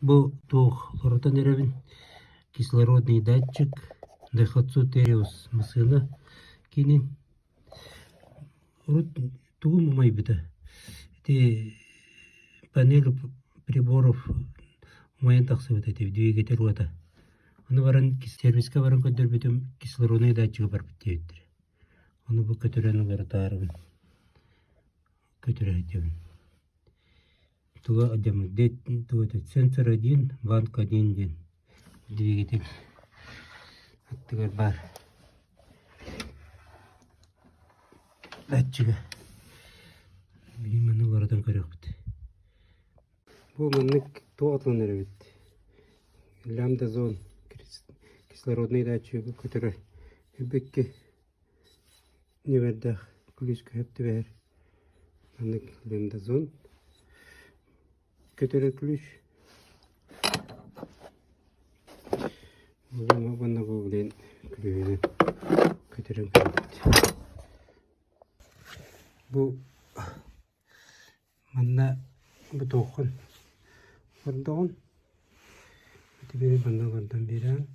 Bu тух неревин кислородный датчик Daihatsu Terios машина кинин рут тугу май бита. Эти панель приборов моен таксы вот эти двигатель вот. Оны баран сервиске баран көдөр битем кислородный датчик бар биттер. Оны бу көтөрөнү баратарым. Көтөрөйтөм. Туга адем дет туга сенсор 1, банк 1 ден. Двигатель. Аттыгар бар. Датчига. Билиманы барадан көрөк бит. Бу мынык тоатланыр бит. Лямбда зон кислородный датчик көтөрө. Бекке не вердах ключ көптү бер. Мынык лямбда зон көтөрө ключ. Bana bu bilen külüğünü götürün. Bu bana bu dokun. Buradan bir bana buradan biren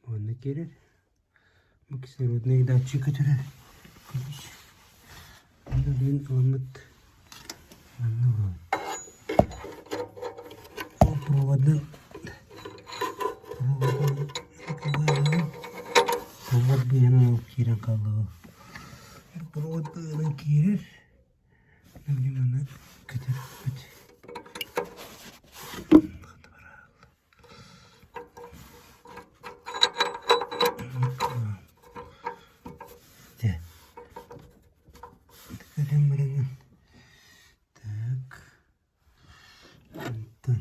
bana gelir. Bu kислородный датчик götürür. Bana ben anlat. Bana bu проводный провод бенин кирен калды. Провод бенин кирер. Нагиманы көтөрүп бит. Де. Көлемөрүн. Так. Антон.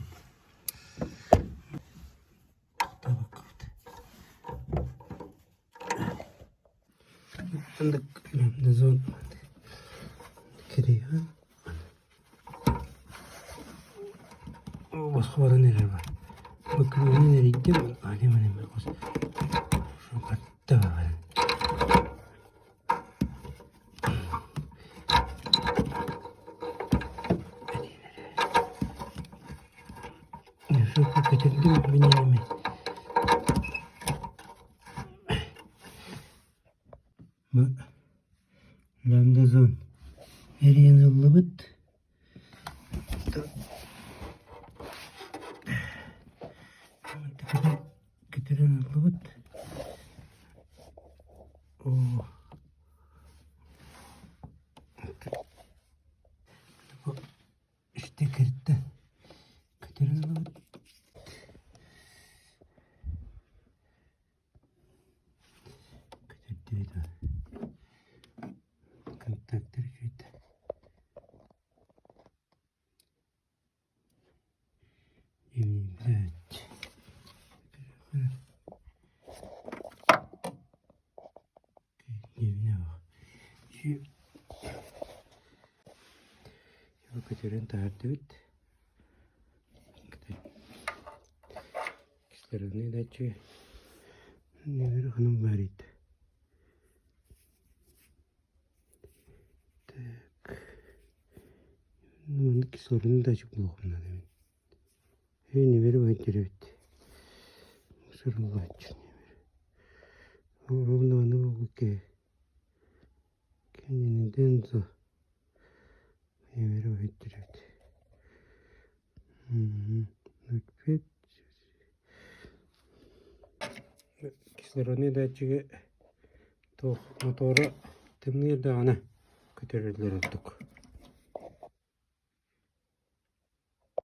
عندك نزول كريها وصورة نربا بكروني نريد علي من المقص شو قد شوف كتقدم بنيامين Lambda zon. Eriyen ılıbıt. Götüren ılıbıt. Oh. Bu işte kırıttı. Götüren ılıbıt. Götürdü. Kontaktör şuydu. Evet. Evine bak. Şu bakıcıların tartıt. Kişilerin ne de ne bir hanım var idi. Bunu kişilerin de çok muhtemelen demin. Ne veri var direkt. Sorun var için. Onu bu ki. Kendinden zor. Emir o direkt. Notepad. Kişilerin de çıkı. Motora temniyel de ana. Kötürürler olduk.